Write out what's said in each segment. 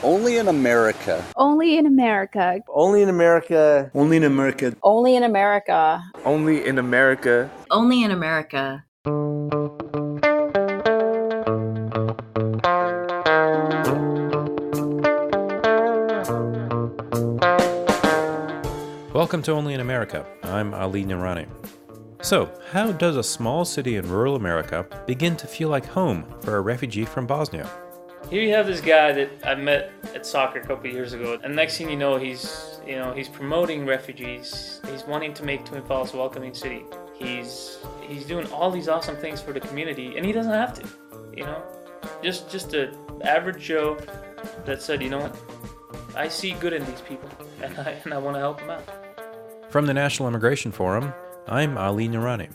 Only in America. Only in America. Only in America. Only in America. Only in America. Only in America. Only in America. Welcome to Only in America. I'm Ali Noorani. So, how does a small city in rural America begin to feel like home for a refugee from Bosnia? Here you have this guy that I met at soccer a couple of years ago, and next thing you know, he's promoting refugees. He's wanting to make Twin Falls a welcoming city. He's doing all these awesome things for the community, and he doesn't have to. Just an average Joe that said, you know what, I see good in these people, and I want to help them out. From the National Immigration Forum, I'm Ali Noorani.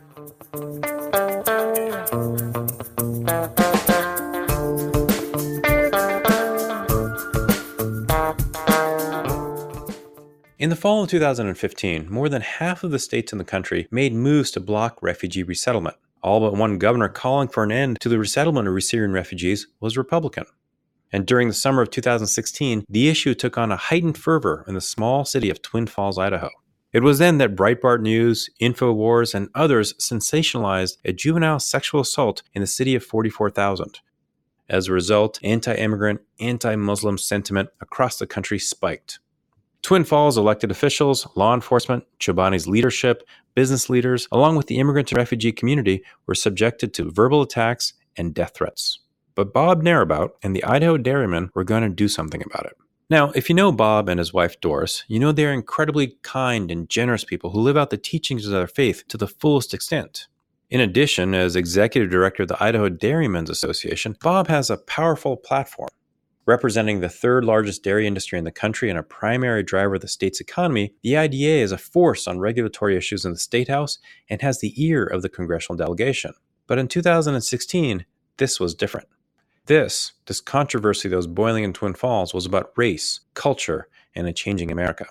In the fall of 2015, more than half of the states in the country made moves to block refugee resettlement. All but one governor calling for an end to the resettlement of Syrian refugees was Republican. And during the summer of 2016, the issue took on a heightened fervor in the small city of Twin Falls, Idaho. It was then that Breitbart News, InfoWars, and others sensationalized a juvenile sexual assault in the city of 44,000. As a result, anti-immigrant, anti-Muslim sentiment across the country spiked. Twin Falls elected officials, law enforcement, Chobani's leadership, business leaders, along with the immigrant and refugee community were subjected to verbal attacks and death threats. But Bob Narabout and the Idaho dairymen were going to do something about it. Now, if you know Bob and his wife Doris, you know they're incredibly kind and generous people who live out the teachings of their faith to the fullest extent. In addition, as executive director of the Idaho Dairymen's Association, Bob has a powerful platform. Representing the third largest dairy industry in the country and a primary driver of the state's economy, the IDA is a force on regulatory issues in the State House and has the ear of the congressional delegation. But in 2016, this was different. This controversy that was boiling in Twin Falls was about race, culture, and a changing America.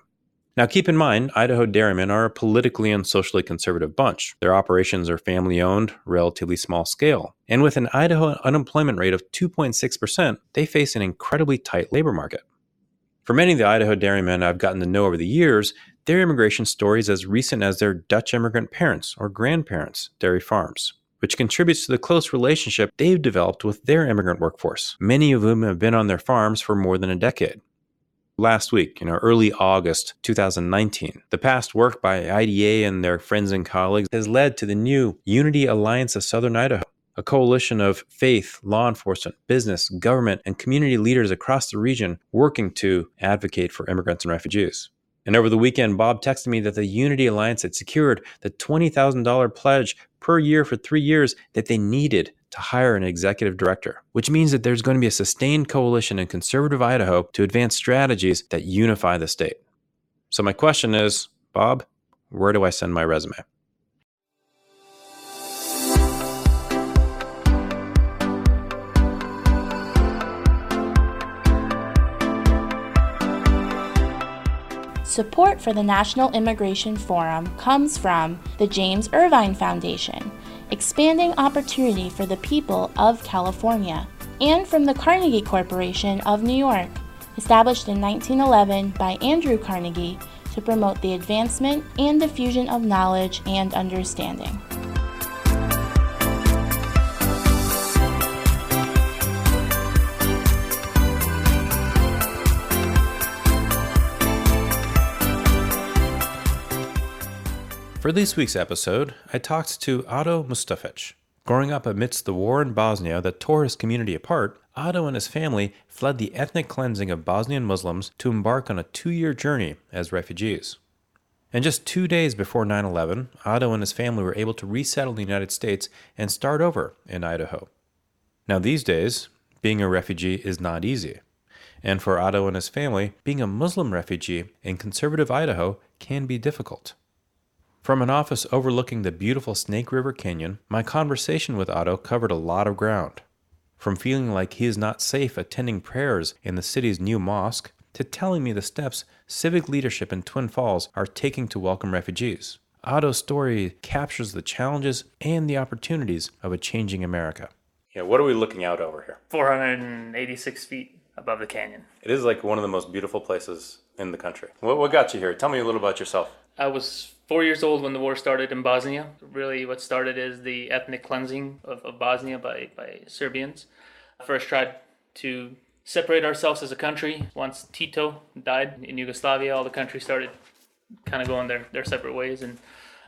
Now keep in mind, Idaho dairymen are a politically and socially conservative bunch. Their operations are family-owned, relatively small scale. And with an Idaho unemployment rate of 2.6%, they face an incredibly tight labor market. For many of the Idaho dairymen I've gotten to know over the years, their immigration story is as recent as their Dutch immigrant parents' or grandparents' dairy farms, which contributes to the close relationship they've developed with their immigrant workforce, many of whom have been on their farms for more than a decade. Last week, early August 2019, the past work by IDA and their friends and colleagues has led to the new Unity Alliance of Southern Idaho, a coalition of faith, law enforcement, business, government, and community leaders across the region working to advocate for immigrants and refugees. And over the weekend, Bob texted me that the Unity Alliance had secured the $20,000 pledge per year for 3 years that they needed to hire an executive director, which means that there's going to be a sustained coalition in conservative Idaho to advance strategies that unify the state. So my question is, Bob, where do I send my resume? Support for the National Immigration Forum comes from the James Irvine Foundation, expanding opportunity for the people of California, and from the Carnegie Corporation of New York, established in 1911 by Andrew Carnegie to promote the advancement and diffusion of knowledge and understanding. For this week's episode, I talked to Ado Mustafic. Growing up amidst the war in Bosnia that tore his community apart, Ado and his family fled the ethnic cleansing of Bosnian Muslims to embark on a 2-year journey as refugees. And just 2 days before 9/11, Ado and his family were able to resettle in the United States and start over in Idaho. Now these days, being a refugee is not easy. And for Ado and his family, being a Muslim refugee in conservative Idaho can be difficult. From an office overlooking the beautiful Snake River Canyon, my conversation with Ado covered a lot of ground. From feeling like he is not safe attending prayers in the city's new mosque, to telling me the steps civic leadership in Twin Falls are taking to welcome refugees. Ado's story captures the challenges and the opportunities of a changing America. What are we looking out over here? 486 feet above the canyon. It is like one of the most beautiful places in the country. What got you here? Tell me a little about yourself. I was 4 years old when the war started in Bosnia. Really, what started is the ethnic cleansing of Bosnia by Serbians. First tried to separate ourselves as a country. Once Tito died in Yugoslavia, all the countries started kind of going their separate ways. And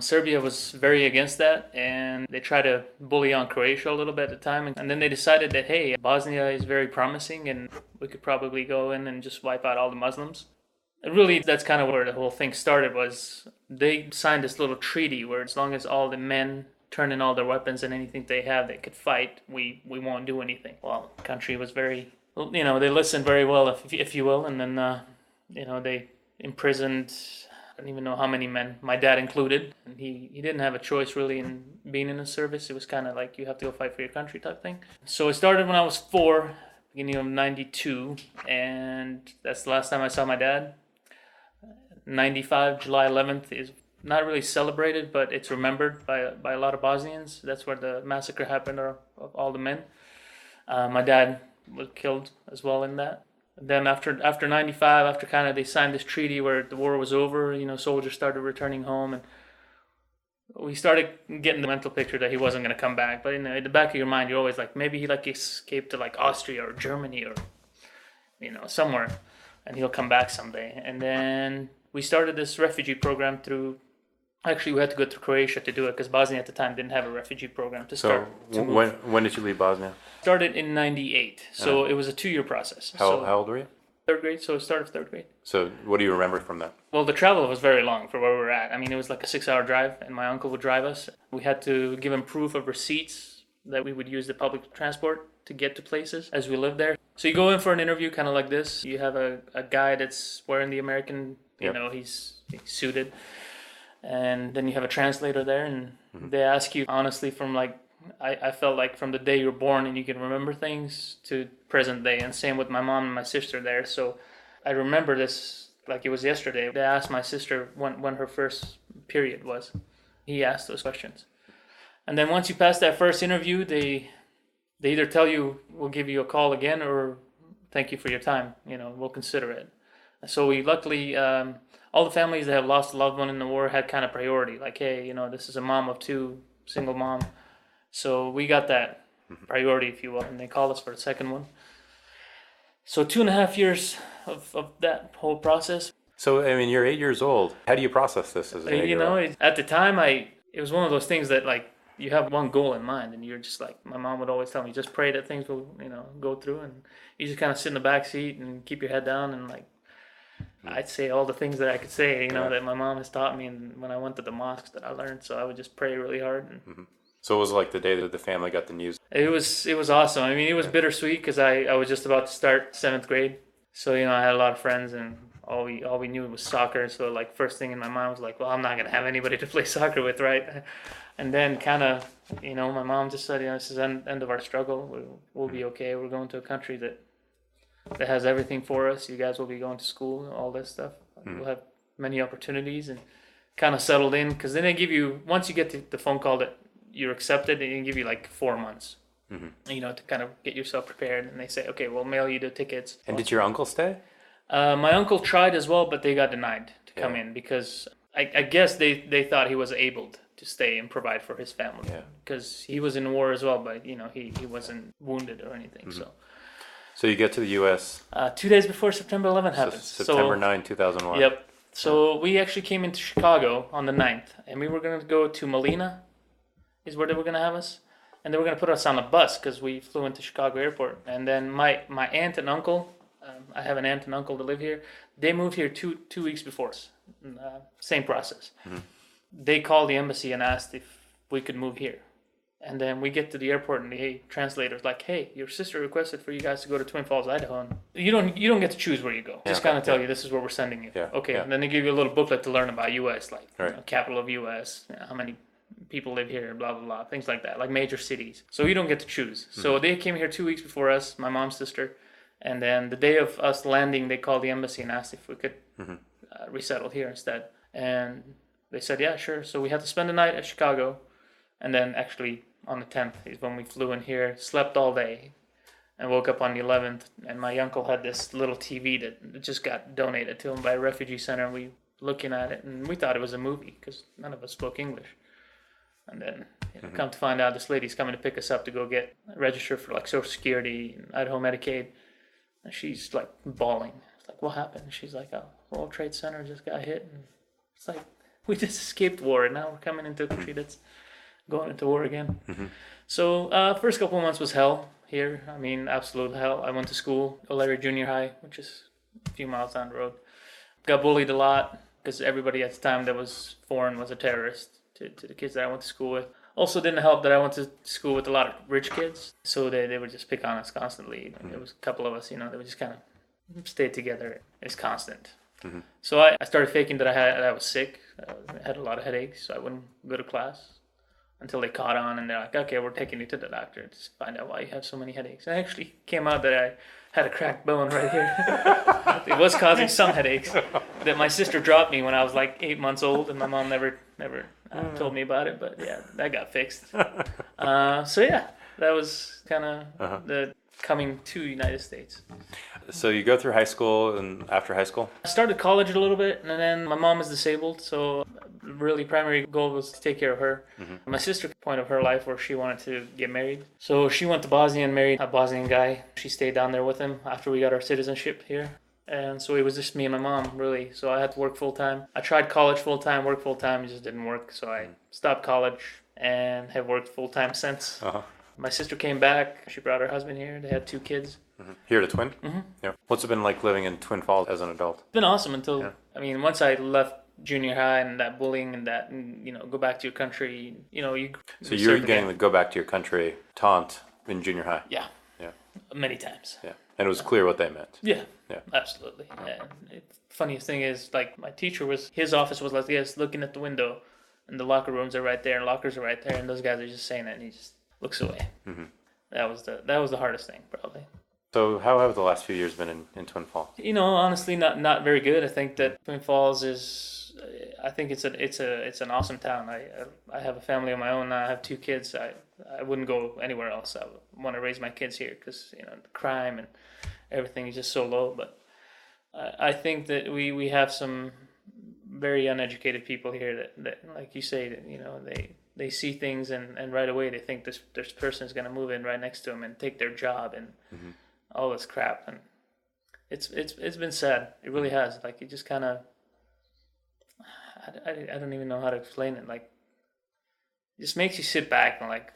Serbia was very against that, and they tried to bully on Croatia a little bit at the time. And then they decided that, hey, Bosnia is very promising, and we could probably go in and just wipe out all the Muslims. And really, that's kind of where the whole thing started, was they signed this little treaty where as long as all the men turn in all their weapons and anything they have they could fight, we won't do anything. Well, the country was very, they listened very well, if you will, and then, they imprisoned, I don't even know how many men, my dad included, and he didn't have a choice really in being in the service. It was kind of like you have to go fight for your country type thing. So it started when I was 4, beginning of 92, and that's the last time I saw my dad. 95, July 11th is not really celebrated, but it's remembered by a lot of Bosnians. That's where the massacre happened of all the men. My dad was killed as well in that. Then after 95, after kind of they signed this treaty where the war was over, soldiers started returning home, and we started getting the mental picture that he wasn't going to come back. But in the back of your mind, you're always like, maybe he escaped to Austria or Germany or somewhere, and he'll come back someday. And then we started this refugee program through. Actually, we had to go through Croatia to do it because Bosnia at the time didn't have a refugee program to start. So when did you leave Bosnia? Started in 98, so it was a 2-year process. How old were you? 3rd grade, so it started 3rd grade. So what do you remember from that? Well, the travel was very long for where we were at. I mean, it was like a 6-hour drive, and my uncle would drive us. We had to give him proof of receipts that we would use the public transport to get to places as we lived there. So you go in for an interview kind of like this. You have a guy that's wearing the American, he's suited. And then you have a translator there, and they ask you honestly from I felt like from the day you were born and you can remember things to present day, and same with my mom and my sister there. So I remember this like it was yesterday. They asked my sister when her first period was. He asked those questions. And then once you pass that first interview, they either tell you we'll give you a call again or thank you for your time, we'll consider it. So we luckily all the families that have lost a loved one in the war had kind of priority. Like, hey, this is a mom of 2, single mom. So we got that priority, if you will, and they called us for the second one. So 2.5 years of that whole process. So, I mean, you're 8 years old. How do you process this as an 8-year-old? At the time, it was one of those things that, you have one goal in mind, and you're just my mom would always tell me, just pray that things will, go through, and you just kind of sit in the back seat and keep your head down, and I'd say all the things that I could say, that my mom has taught me, and when I went to the mosques that I learned. So I would just pray really hard. And So it was like the day that the family got the news. It was awesome. I mean, it was bittersweet because I was just about to start 7th grade. So, I had a lot of friends, and all we knew was soccer. So first thing in my mind was well, I'm not going to have anybody to play soccer with, right? And then kind of, my mom just said, this is the end of our struggle. We'll be okay. We're going to a country that has everything for us. You guys will be going to school, all this stuff. We'll have many opportunities, and kind of settled in, because then they give you, once you get the phone call that you're accepted, they give you 4 months, to kind of get yourself prepared. And they say, okay, we'll mail you the tickets. And did your uncle stay? My uncle tried as well, but they got denied to come in because I guess they thought he was able to stay and provide for his family, because he was in war as well, but he wasn't wounded or anything. So you get to the U.S. 2 days before September 11th happened. September 9, 2001. Yep. So we actually came into Chicago on the 9th, and we were going to go to Molina, is where they were going to have us. And they were going to put us on a bus because we flew into Chicago airport. And then my aunt and uncle, I have an aunt and uncle that live here, they moved here two weeks before us. Same process. They called the embassy and asked if we could move here. And then we get to the airport, and the translator's like, hey, your sister requested for you guys to go to Twin Falls, Idaho. And you don't get to choose where you go. Just kind of tell you this is where we're sending you. Okay. And then they give you a little booklet to learn about U.S., capital of U.S., how many people live here, blah, blah, blah, things like that, major cities. So you don't get to choose. So they came here 2 weeks before us, my mom's sister. And then the day of us landing, they called the embassy and asked if we could resettle here instead. And they said, yeah, sure. So we had to spend the night at Chicago. And then actually on the 10th is when we flew in here, slept all day. and woke up on the 11th, and my uncle had this little TV that just got donated to him by a refugee center, and we looking at it, and we thought it was a movie because none of us spoke English. And then come to find out, this lady's coming to pick us up to go get registered for like Social Security and Idaho Medicaid, and she's like bawling. It's like, what happened? And she's like, oh, World Trade Center just got hit, and it's like, we just escaped war, and now we're coming into a country that's going into war again. So first couple of months was hell here. I mean, absolute hell. I went to school, O'Leary Junior High, which is a few miles down the road. Got bullied a lot because everybody at the time that was foreign was a terrorist to the kids that I went to school with. Also didn't help that I went to school with a lot of rich kids, so they would just pick on us constantly. There was a couple of us, they would just kind of stay together. It's constant. So I started faking that I was sick. I had a lot of headaches, so I wouldn't go to class until they caught on, and they're like, okay, we're taking you to the doctor to find out why you have so many headaches. And it actually came out that I had a cracked bone right here. It was causing some headaches that my sister dropped me when I was like 8 months old, and my mom never told me about it, but yeah, that got fixed. So yeah, that was kind of the coming to United States. So you go through high school, and after high school? I started college a little bit, and then my mom is disabled, so really primary goal was to take care of her. My sister, point of her life where she wanted to get married. So she went to Bosnia and married a Bosnian guy. She stayed down there with him after we got our citizenship here. And so it was just me and my mom, really. So I had to work full-time. I tried college full-time, work full-time, it just didn't work. So I stopped college and have worked full-time since. My sister came back. She brought her husband here. They had 2 kids. Here to Twin? Yeah. What's it been like living in Twin Falls as an adult? It's been awesome until, once I left junior high and that bullying and that, go back to your country, So you're getting the go back to your country taunt in junior high? Yeah. Many times. Yeah. And it was clear what they meant? Yeah. Absolutely. And funniest thing is, like, my teacher his office was like this, looking at the window, and the locker rooms are right there, and lockers are right there, and those guys are just saying it, and he just looks away. That was the hardest thing, probably. So how have the last few years been in Twin Falls? Honestly, not very good. I think that Twin Falls it's an awesome town. I have a family of my own. I have 2 kids. I wouldn't go anywhere else. I want to raise my kids here because the crime and everything is just so low. But I think that we have some very uneducated people here that like you say, that they see things and right away they think this person is going to move in right next to them and take their job and all this crap. And it's been sad. It really has. Like, it just kind of, I don't even know how to explain it. Like, it just makes you sit back and like,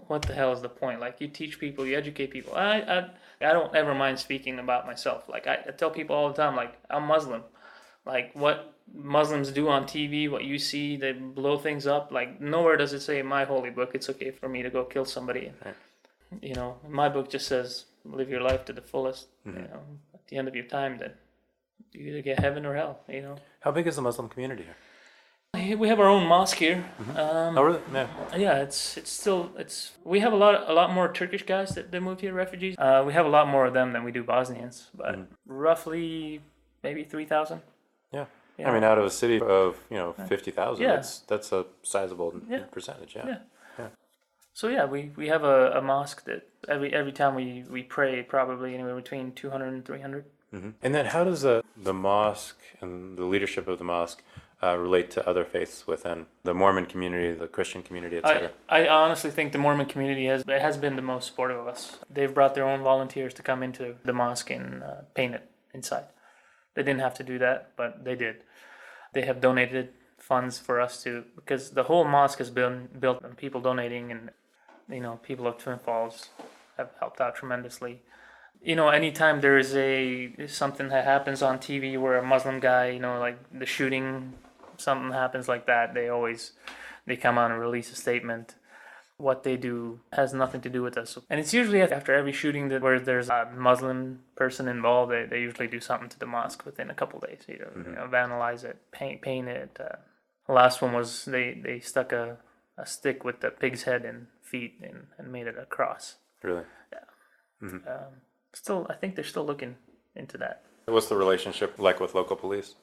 what the hell is the point? Like, you teach people, you educate people. I don't ever mind speaking about myself. Like, I tell people all the time, like, I'm Muslim. Like, what Muslims do on TV, what you see, they blow things up. Like, nowhere does it say in my holy book it's okay for me to go kill somebody. Right. My book just says live your life to the fullest. At the end of your time, then you either get heaven or hell. How big is the Muslim community here? We have our own mosque here. Oh, really? Yeah, we have a lot more Turkish guys that moved here, refugees. We have a lot more of them than we do Bosnians, but roughly maybe 3,000. Yeah. Out of a city of 50,000, that's a sizable percentage. Yeah. So we have a mosque that every time we pray, probably anywhere between 200 and 300. And then how does the mosque and the leadership of the mosque relate to other faiths within the Mormon community, the Christian community, etc.? I honestly think the Mormon community has been the most supportive of us. They've brought their own volunteers to come into the mosque and paint it inside. They didn't have to do that, but they did. They have donated funds for us because the whole mosque has been built on people donating, and people of Twin Falls have helped out tremendously. Anytime there is something that happens on TV where a Muslim guy, like the shooting, something happens like that, they come out and release a statement. What they do has nothing to do with us. And it's usually after every shooting where there's a Muslim person involved, they usually do something to the mosque within a couple of days. Vandalize it, paint it. The last one was they stuck a stick with the pig's head and feet and made it a cross. Really? Yeah. I think they're still looking into that. What's the relationship like with local police?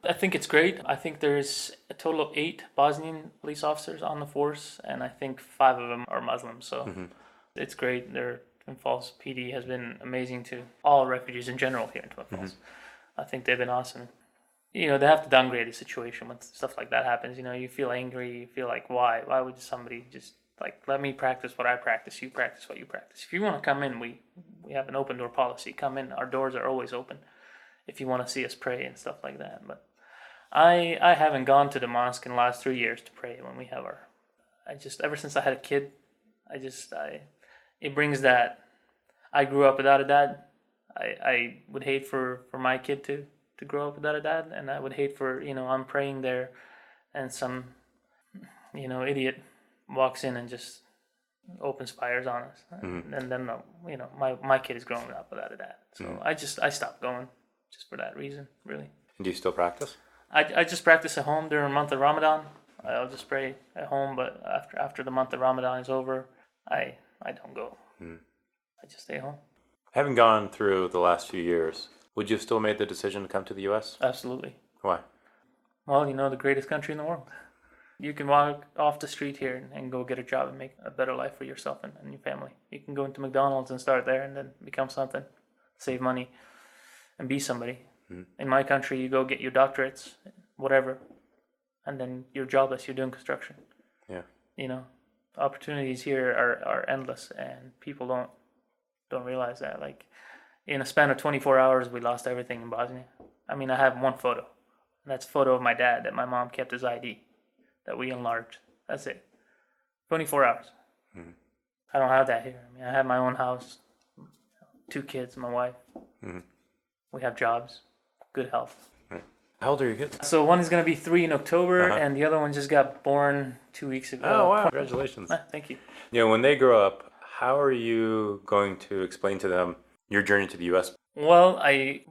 I think it's great. I think there's a total of 8 Bosnian police officers on the force, and I think 5 of them are Muslims. So it's great. They're Twin Falls PD has been amazing to all refugees in general here in Twin Falls. I think they've been awesome. They have to downgrade the situation when stuff like that happens. You feel angry. You feel like, why? Why would somebody just let me practice what I practice? You practice what you practice. If you want to come in, we have an open door policy. Come in. Our doors are always open. If you want to see us pray and stuff like that. But I haven't gone to the mosque in the last 3 years to pray when we have ever since I had a kid, it brings that. I grew up without a dad. I would hate for my kid to grow up without a dad, and I would hate for, I'm praying there and some, idiot walks in and just opens fires on us. And then, my kid is growing up without a dad. So I stopped going just for that reason, really. Do you still practice? I just practice at home during the month of Ramadan. I'll just pray at home, but after the month of Ramadan is over, I don't go. I just stay home. Having gone through the last few years, would you have still made the decision to come to the U.S.? Absolutely. Why? Well, the greatest country in the world. You can walk off the street here and go get a job and make a better life for yourself and your family. You can go into McDonald's and start there and then become something, save money, and be somebody. In my country, you go get your doctorates, whatever, and then you're jobless, you're doing construction. Yeah. Opportunities here are endless, and people don't realize that. In a span of 24 hours, we lost everything in Bosnia. I mean, I have one photo, and that's a photo of my dad that my mom kept his ID, that we enlarged. That's it. 24 hours. I don't have that here. I mean, I have my own house, 2 kids, my wife. We have jobs, good health. How old are your kids? So one is going to be 3 in October, and the other one just got born 2 weeks ago. Oh, wow. Congratulations. Thank you. When they grow up, how are you going to explain to them your journey to the U.S.? Well,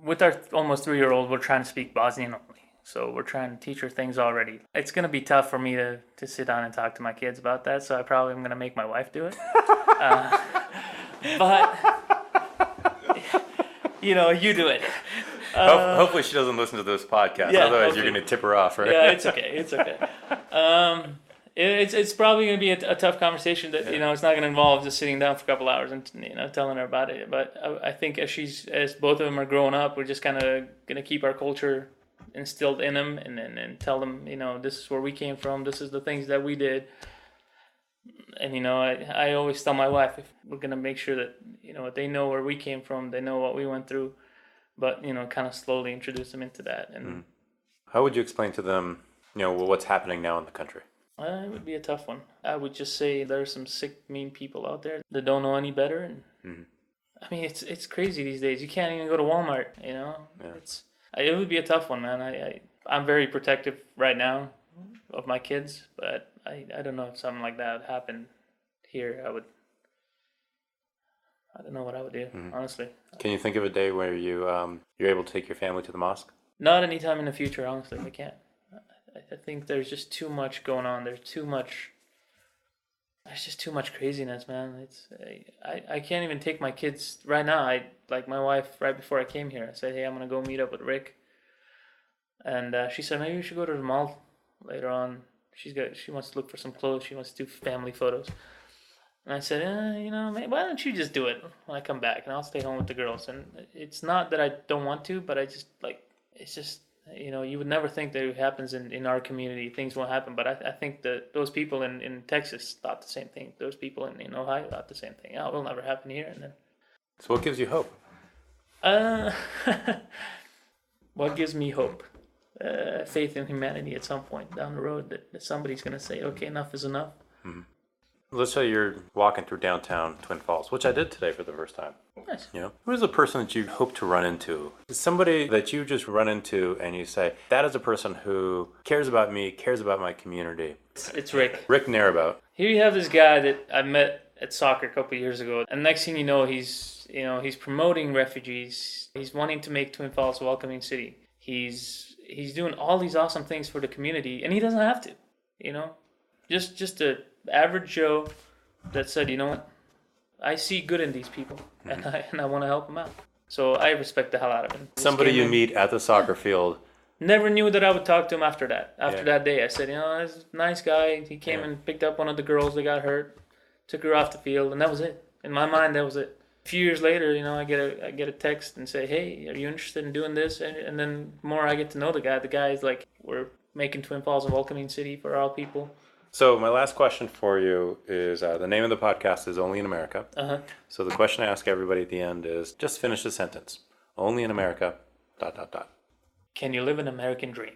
with our almost 3-year-old, we're trying to speak Bosnian only. So we're trying to teach her things already. It's going to be tough for me to sit down and talk to my kids about that, so I probably am going to make my wife do it. But, you do it. Hopefully she doesn't listen to this podcast. Yeah, otherwise you're going to tip her off, right? Yeah, it's okay. It's okay. It's probably going to be a tough conversation that, it's not going to involve just sitting down for a couple hours and, telling her about it. But I think as both of them are growing up, we're just kind of going to keep our culture instilled in them and tell them, this is where we came from. This is the things that we did. And, I always tell my wife, if we're going to make sure that, they know where we came from, they know what we went through, but, kind of slowly introduce them into that. And how would you explain to them, what's happening now in the country? It would be a tough one. I would just say there are some sick, mean people out there that don't know any better. And I mean, it's crazy these days. You can't even go to Walmart, Yeah. It would be a tough one, man. I'm very protective right now of my kids, but I don't know if something like that would happen here. I don't know what I would do, honestly. Can you think of a day where you're able to take your family to the mosque? Not anytime in the future, honestly. I can't. I think there's just too much going on. There's just too much craziness, man. I can't even take my kids right now. My wife, right before I came here, I said, hey, I'm going to go meet up with Rick. And she said, maybe we should go to the mall later on. She wants to look for some clothes. She wants to do family photos. And I said, why don't you just do it when I come back, and I'll stay home with the girls. And it's not that I don't want to, but I just, it's just, you would never think that it happens in our community. Things won't happen. But I think that those people in Texas thought the same thing. Those people in Ohio thought the same thing. Oh, it will never happen here. And then, so what gives you hope? What gives me hope? Faith in humanity at some point down the road that somebody's going to say, okay, enough is enough. Let's say you're walking through downtown Twin Falls, which I did today for the first time. Nice. Who is the person that you hope to run into? Somebody that you just run into and you say, that is a person who cares about me, cares about my community. It's Rick. Rick Narabout. Here you have this guy that I met at soccer a couple of years ago. And next thing you know, he's promoting refugees. He's wanting to make Twin Falls a welcoming city. He's doing all these awesome things for the community, and he doesn't have to, Just a average Joe that said, what, I see good in these people, and I want to help them out. So I respect the hell out of him. Somebody you meet at the soccer field. Never knew that I would talk to him after that. That day, I said, this a nice guy. He came and picked up one of the girls that got hurt, took her off the field, and that was it. In my mind, that was it. A few years later, I get a text and say, "Hey, are you interested in doing this?" And then the more I get to know the guy. The guy's like, "We're making Twin Falls a welcoming city for all people." So my last question for you is, the name of the podcast is Only in America. So the question I ask everybody at the end is, just finish the sentence. Only in America, ... Can you live an American dream?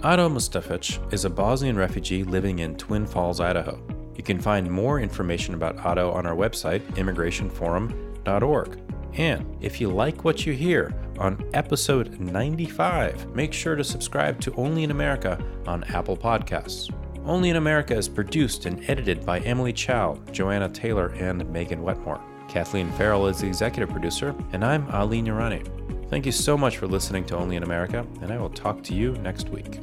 Ado Mustafic is a Bosnian refugee living in Twin Falls, Idaho. You can find more information about Ado on our website, immigrationforum.org. And if you like what you hear on episode 95, make sure to subscribe to Only in America on Apple Podcasts. Only in America is produced and edited by Emily Chow, Joanna Taylor, and Megan Wetmore. Kathleen Farrell is the executive producer, and I'm Ali Nurani. Thank you so much for listening to Only in America, and I will talk to you next week.